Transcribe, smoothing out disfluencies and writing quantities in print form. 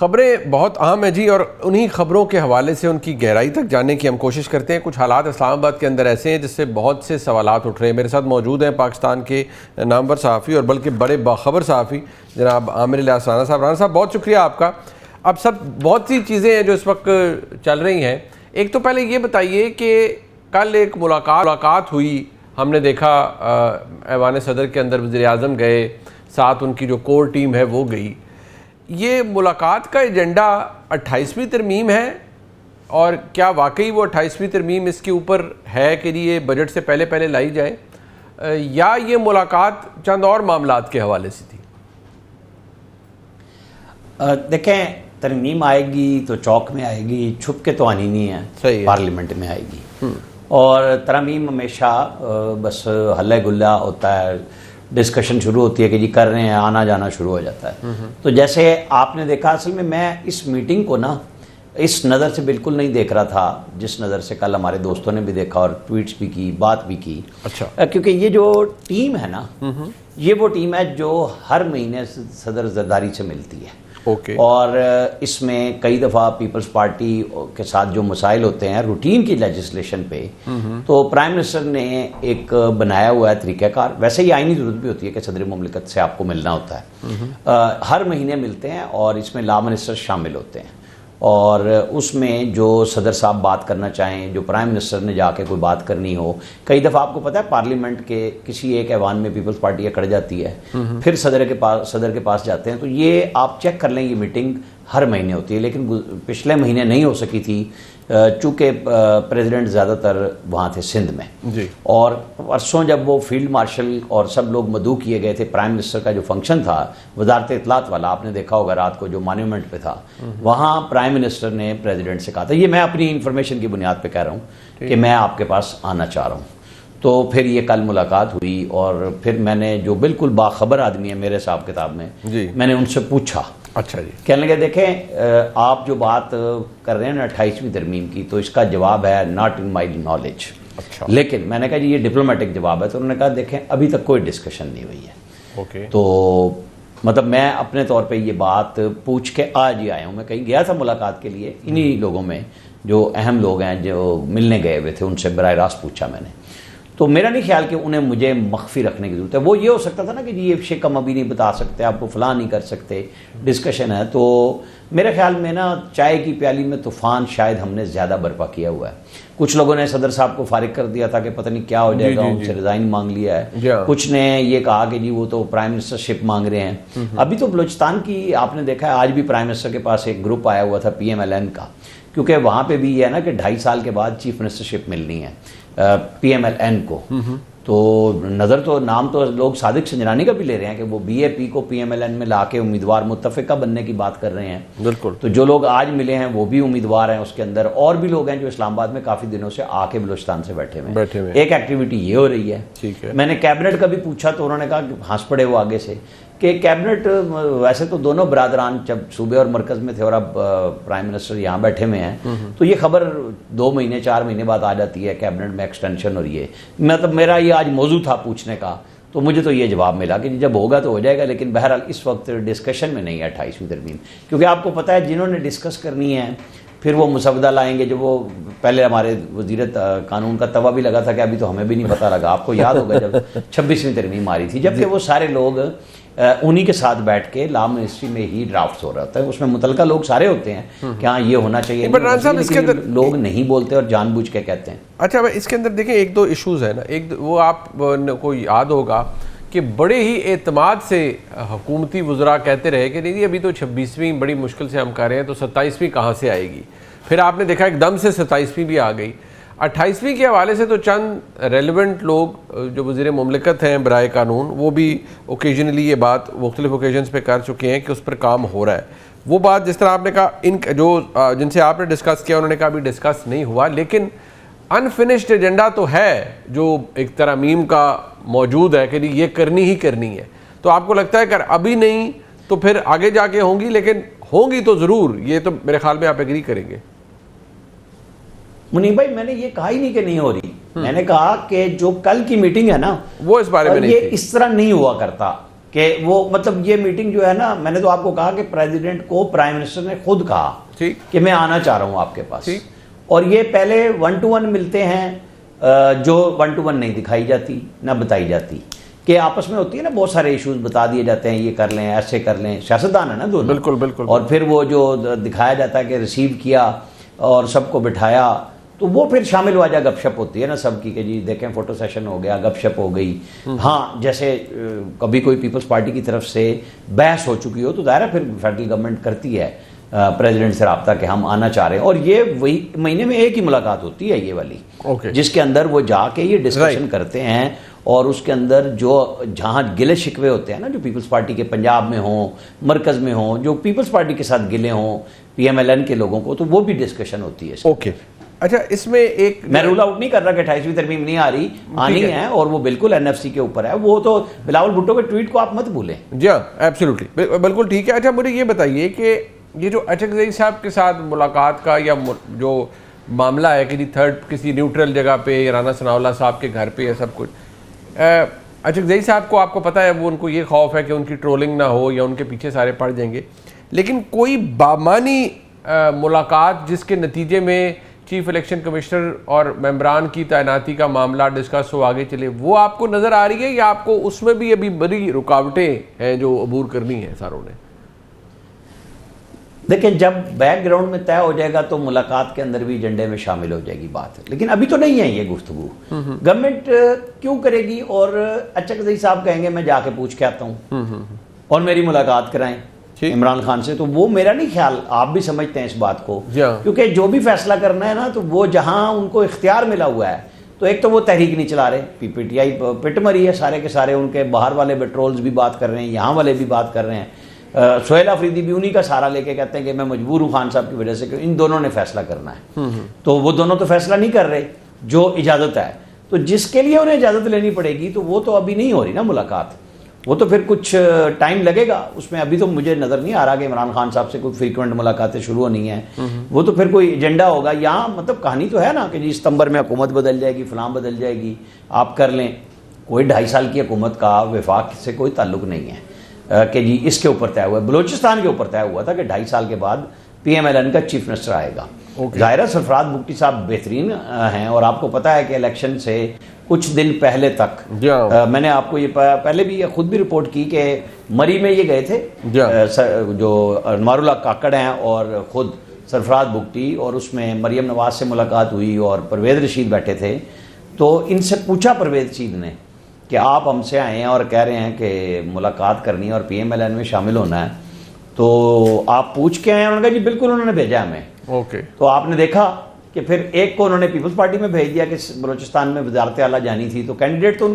خبریں بہت اہم ہیں جی، اور انہی خبروں کے حوالے سے ان کی گہرائی تک جاننے کی ہم کوشش کرتے ہیں۔ کچھ حالات اسلام آباد کے اندر ایسے ہیں جس سے بہت سے سوالات اٹھ رہے ہیں۔ میرے ساتھ موجود ہیں پاکستان کے نامور صحافی اور بلکہ بڑے باخبر صحافی جناب عامر الیاس رانا صاحب۔ رانا صاحب بہت شکریہ آپ کا۔ اب بہت سی چیزیں ہیں جو اس وقت چل رہی ہیں۔ ایک تو پہلے یہ بتائیے کہ کل ایک ملاقات ہوئی، ہم نے دیکھا ایوان صدر کے اندر وزیر اعظم گئے، ساتھ ان کی جو کور ٹیم ہے وہ گئی۔ یہ ملاقات کا ایجنڈا 28ویں ترمیم ہے، اور کیا واقعی وہ 28ویں ترمیم اس کے اوپر ہے کہ یہ بجٹ سے پہلے لائی جائے، یا یہ ملاقات چند اور معاملات کے حوالے سے تھی؟ دیکھیں، ترمیم آئے گی تو چوک میں آئے گی، چھپ کے تو آنی نہیں ہے، پارلیمنٹ میں آئے گی۔ اور ترمیم ہمیشہ بس ہلہ گلہ ہوتا ہے، ڈسکشن شروع ہوتی ہے کہ جی کر رہے ہیں، آنا جانا شروع ہو جاتا ہے۔ تو جیسے آپ نے دیکھا، اصل میں اس میٹنگ کو نا اس نظر سے بالکل نہیں دیکھ رہا تھا جس نظر سے کل ہمارے دوستوں نے بھی دیکھا اور ٹویٹس بھی کی، بات بھی کی۔ اچھا، کیونکہ یہ جو ٹیم ہے نا، یہ وہ ٹیم ہے جو ہر مہینے صدر زرداری سے ملتی ہے۔ اور اس میں کئی دفعہ پیپلز پارٹی کے ساتھ جو مسائل ہوتے ہیں روٹین کی لیجسلیشن پہ، تو پرائم منسٹر نے ایک بنایا ہوا ہے طریقہ کار۔ ویسے ہی آئینی ضرورت بھی ہوتی ہے کہ صدر مملکت سے آپ کو ملنا ہوتا ہے، ہر مہینے ملتے ہیں، اور اس میں لا منسٹر شامل ہوتے ہیں، اور اس میں جو صدر صاحب بات کرنا چاہیں، جو پرائم منسٹر نے جا کے کوئی بات کرنی ہو، کئی دفعہ آپ کو پتہ ہے پارلیمنٹ کے کسی ایک ایوان میں پیپلز پارٹی اکڑ جاتی ہے، پھر صدر کے پاس جاتے ہیں۔ تو یہ آپ چیک کر لیں، یہ میٹنگ ہر مہینے ہوتی ہے، لیکن پچھلے مہینے نہیں ہو سکی تھی چونکہ پریزیڈنٹ زیادہ تر وہاں تھے سندھ میں جی۔ اور پرسوں جب وہ فیلڈ مارشل اور سب لوگ مدعو کیے گئے تھے، پرائم منسٹر کا جو فنکشن تھا وزارت اطلاعات والا، آپ نے دیکھا ہوگا رات کو جو مانیومنٹ پہ تھا، وہاں پرائم منسٹر نے پریزیڈنٹ سے کہا تھا، یہ میں اپنی انفارمیشن کی بنیاد پہ کہہ رہا ہوں کہ میں آپ کے پاس آنا چاہ رہا ہوں۔ تو پھر یہ کل ملاقات ہوئی، اور پھر میں نے جو بالکل باخبر آدمی ہے میرے حساب کتاب میں جی، میں نے ان سے پوچھا۔ اچھا جی، کہنے لگے دیکھیں آپ جو بات کر رہے ہیں نا 28ویں ترمیم کی، تو اس کا جواب ہے ناٹ ان مائی نالج۔ اچھا، لیکن میں نے کہا جی یہ ڈپلومیٹک جواب ہے، تو انہوں نے کہا دیکھیں ابھی تک کوئی ڈسکشن نہیں ہوئی ہے۔ تو مطلب میں اپنے طور پہ یہ بات پوچھ کے آج ہی آیا ہوں۔ میں کہیں گیا تھا ملاقات کے لیے، انہی لوگوں میں جو اہم لوگ ہیں جو ملنے گئے ہوئے تھے، ان سے براہ راست پوچھا میں نے۔ تو میرا نہیں خیال کہ انہیں مجھے مخفی رکھنے کی ضرورت ہے۔ وہ یہ ہو سکتا تھا نا کہ جی یہ شکم ابھی نہیں بتا سکتے، آپ کو فلاں نہیں کر سکتے، ڈسکشن ہے۔ تو میرے خیال میں نا چائے کی پیالی میں طوفان شاید ہم نے زیادہ برپا کیا ہوا ہے۔ کچھ لوگوں نے صدر صاحب کو فارغ کر دیا تھا کہ پتہ نہیں کیا ہو جائے گا، ان سے ریزائن مانگ لیا ہے۔ کچھ نے یہ کہا کہ جی وہ تو پرائم منسٹر شپ مانگ رہے ہیں۔ ابھی تو بلوچستان کی آپ نے دیکھا ہے، آج بھی پرائم منسٹر کے پاس ایک گروپ آیا ہوا تھا PMLN کا، کیونکہ وہاں پہ بھی یہ ہے نا کہ 2.5 سال کے بعد چیف منسٹر شپ ملنی ہے PMLN کو۔ تو نظر تو نام تو لوگ صادق سنجرانی کا بھی لے رہے ہیں کہ وہ BAP کو PMLN میں لا کے امیدوار متفقہ بننے کی بات کر رہے ہیں۔ بالکل، تو جو لوگ آج ملے ہیں وہ بھی امیدوار ہیں اس کے اندر، اور بھی لوگ ہیں جو اسلام آباد میں کافی دنوں سے آ کے بلوچستان سے بیٹھے ہوئے۔ ایک ایکٹیویٹی یہ ہو رہی ہے۔ میں نے کیبنٹ کا بھی پوچھا تو انہوں نے کہا کہ ہنس پڑے وہ آگے سے کہ کیبنٹ ویسے تو دونوں برادران جب صوبے اور مرکز میں تھے، اور اب پرائم منسٹر یہاں بیٹھے ہوئے ہیں، تو یہ خبر 2 مہینے 4 مہینے بعد آ جاتی ہے کیبنٹ میں ایکسٹینشن ہو رہی ہے۔ مطلب میرا یہ آج موضوع تھا پوچھنے کا، تو مجھے تو یہ جواب ملا کہ جب ہوگا تو ہو جائے گا، لیکن بہرحال اس وقت ڈسکشن میں نہیں ہے 28ویں ترمیم، کیونکہ آپ کو پتہ ہے جنہوں نے ڈسکس کرنی ہے پھر وہ مسودہ لائیں گے۔ جو وہ پہلے ہمارے وزیر قانون کا توا بھی لگا تھا کہ ابھی تو ہمیں بھی نہیں پتہ لگا، آپ کو یاد ہوگا جب 26ویں ترمیم آ رہی تھی، جبکہ وہ سارے لوگ انہی کے ساتھ بیٹھ کے لا منسٹری میں ہی ڈرافٹس ہو رہا ہوتا ہے، اس میں متعلقہ لوگ سارے ہوتے ہیں کہ ہاں یہ ہونا چاہیے، لیکن لوگ نہیں بولتے اور جان بوجھ کے کہتے ہیں۔ اچھا، اس کے اندر دیکھیں ایک دو ایشوز ہیں نا، ایک وہ آپ کو یاد ہوگا کہ بڑے ہی اعتماد سے حکومتی وزراء کہتے رہے کہ نہیں ابھی تو 26ویں بڑی مشکل سے ہم کر رہے ہیں، تو 27ویں کہاں سے آئے گی۔ پھر آپ نے دیکھا ایک دم سے 27ویں بھی آ گئی۔ 28ویں کے حوالے سے تو چند ریلیونٹ لوگ جو وزیر مملکت ہیں برائے قانون، وہ بھی اوکیجنلی یہ بات مختلف اوکیجنز پہ کر چکے ہیں کہ اس پر کام ہو رہا ہے۔ وہ بات جس طرح آپ نے کہا، ان جو جن سے آپ نے ڈسکس کیا انہوں نے کہا ابھی ڈسکس نہیں ہوا، لیکن انفنشڈ ایجنڈا تو ہے جو ایک ترمیم کا موجود ہے کہ یہ کرنی ہی کرنی ہے۔ تو آپ کو لگتا ہے کہ ابھی نہیں تو پھر آگے جا کے ہوں گی، لیکن ہوں گی تو ضرور، یہ تو میرے خیال میں آپ ایگری کریں گے؟ منیب بھائی، میں نے یہ کہا ہی نہیں کہ نہیں ہو رہی، میں نے کہا کہ جو کل کی میٹنگ ہے نا، وہ اس بارے میں نہیں یہ اس طرح نہیں ہوا کرتا۔ کہ وہ مطلب یہ میٹنگ جو ہے نا، میں نے تو آپ کو کہا کہ پریزیڈنٹ کو پرائم منسٹر نے خود کہا کہ میں آنا چاہ رہا ہوں آپ کے پاس، اور یہ پہلے 1 to 1 ملتے ہیں جو 1 to 1 نہیں دکھائی جاتی نہ بتائی جاتی، کہ آپس میں ہوتی ہے نا بہت سارے ایشوز بتا دیے جاتے ہیں، یہ کر لیں ایسے کر لیں، سیاستدان ہے نا دونوں، بالکل بالکل، اور پھر وہ جو دکھایا جاتا ہے کہ ریسیو کیا اور سب کو بٹھایا، تو وہ پھر شامل ہوا جا گپ شپ ہوتی ہے نا سب کی، کہ جی دیکھیں فوٹو سیشن ہو گیا، گپ شپ ہو گئی۔ ہاں جیسے کبھی کوئی پیپلز پارٹی کی طرف سے بحث ہو چکی ہو تو ظاہر ہے پھر فیڈرل گورنمنٹ کرتی ہے پریزیڈنٹ سے رابطہ کہ ہم آنا چاہ رہے ہیں، اور یہ وہی مہینے میں ایک ہی ملاقات ہوتی ہے یہ والی، جس کے اندر وہ جا کے یہ ڈسکشن کرتے ہیں، اور اس کے اندر جو جہاں گلے شکوے ہوتے ہیں نا جو پیپلز پارٹی کے پنجاب میں ہوں، مرکز میں ہوں، جو پیپلز پارٹی کے ساتھ گلے ہوں PMLN کے لوگوں کو، تو وہ بھی ڈسکشن ہوتی ہے۔ اوکے، اچھا اس میں ایک میں رول آؤٹ نہیں کر رہا کہ 28ویں ترمیم نہیں آ رہی، آنی ہے، اور وہ بالکل NFC کے اوپر ہے، وہ تو بلاول بھٹو کے ٹویٹ کو آپ مت بھولیں۔ جی ہاں ایبسلیوٹلی، بالکل ٹھیک ہے۔ اچھا مجھے یہ بتائیے کہ یہ جو اچکزئی صاحب کے ساتھ ملاقات کا یا جو معاملہ ہے کہ جی تھرڈ کسی نیوٹرل جگہ پہ رانا ثناء اللہ صاحب کے گھر پہ ہے سب کچھ، اچکزئی صاحب کو آپ کو پتہ ہے وہ ان کو یہ خوف ہے کہ ان کی ٹرولنگ نہ ہو یا ان کے پیچھے سارے پڑ جائیں گے، لیکن کوئی بامانی ملاقات جس کے نتیجے میں چیف الیکشن کمشنر اور ممبران کی تعیناتی کا معاملہ ڈسکس ہو آگے چلے، وہ آپ کو نظر آ رہی ہے یا آپ کو اس میں بھی ابھی بڑی رکاوٹیں ہیں جو عبور کرنی ہیں ساروں نے؟ دیکھیں جب بیک گراؤنڈ میں طے ہو جائے گا تو ملاقات کے اندر بھی ایجنڈے میں شامل ہو جائے گی بات، لیکن ابھی تو نہیں ہے یہ گفتگو۔ گورنمنٹ کیوں کرے گی؟ اور اچکزئی صاحب کہیں گے میں جا کے پوچھ کے آتا ہوں اور میری ملاقات کرائیں عمران خان سے، تو وہ میرا نہیں خیال، آپ بھی سمجھتے ہیں اس بات کو، کیونکہ جو بھی فیصلہ کرنا ہے نا تو وہ جہاں ان کو اختیار ملا ہوا ہے، تو ایک تو وہ تحریک نہیں چلا رہے، PTI پٹ مری ہے سارے کے سارے، ان کے باہر والے پیٹرولز بھی بات کر رہے ہیں، یہاں والے بھی بات کر رہے ہیں، سہیل آفریدی بھی انہی کا سہارا لے کے کہتے ہیں کہ میں مجبور ہوں خان صاحب کی وجہ سے کہ ان دونوں نے فیصلہ کرنا ہے، تو وہ دونوں تو فیصلہ نہیں کر رہے جو اجازت ہے، تو جس کے لیے انہیں اجازت لینی پڑے گی تو وہ تو ابھی نہیں ہو رہی نا ملاقات، وہ تو پھر کچھ ٹائم لگے گا اس میں۔ ابھی تو مجھے نظر نہیں آ رہا کہ عمران خان صاحب سے کوئی فریکوینٹ ملاقاتیں شروع ہونی ہیں، وہ تو پھر کوئی ایجنڈا ہوگا۔ یہاں مطلب کہانی تو ہے نا کہ جی ستمبر میں حکومت بدل جائے گی، فلاں بدل جائے گی، آپ کر لیں، کوئی 2.5 سال کی حکومت کا وفاق سے کوئی تعلق نہیں ہے کہ جی اس کے اوپر طے ہوا ہے۔ بلوچستان کے اوپر طے ہوا تھا کہ 2.5 سال کے بعد PMLN کا چیف منسٹر آئے گا۔ ظاہرہ سرفراز بگٹی صاحب بہترین ہیں، اور آپ کو پتہ ہے کہ الیکشن سے کچھ دن پہلے تک میں نے آپ کو یہ پہلے بھی خود بھی رپورٹ کی کہ مری میں یہ گئے تھے جو انوار اللہ کاکڑ ہیں اور خود سرفراز بگٹی، اور اس میں مریم نواز سے ملاقات ہوئی اور پرویز رشید بیٹھے تھے، تو ان سے پوچھا پرویز رشید نے کہ آپ ہم سے آئے ہیں اور کہہ رہے ہیں کہ ملاقات کرنی ہے اور PMLN میں شامل ہونا ہے، تو آپ پوچھ کے آئے ہیں؟ انہوں نے کہا جی بالکل، انہوں نے بھیجا ہمیں۔ تو آپ نے دیکھا کہ پھر ایک کو انہوں نے پیپلز پارٹی میں بھیج دیا کہ بلوچستان میں وزارت اعلیٰ جانی تھی، تو کینڈیڈیٹ تو ان کا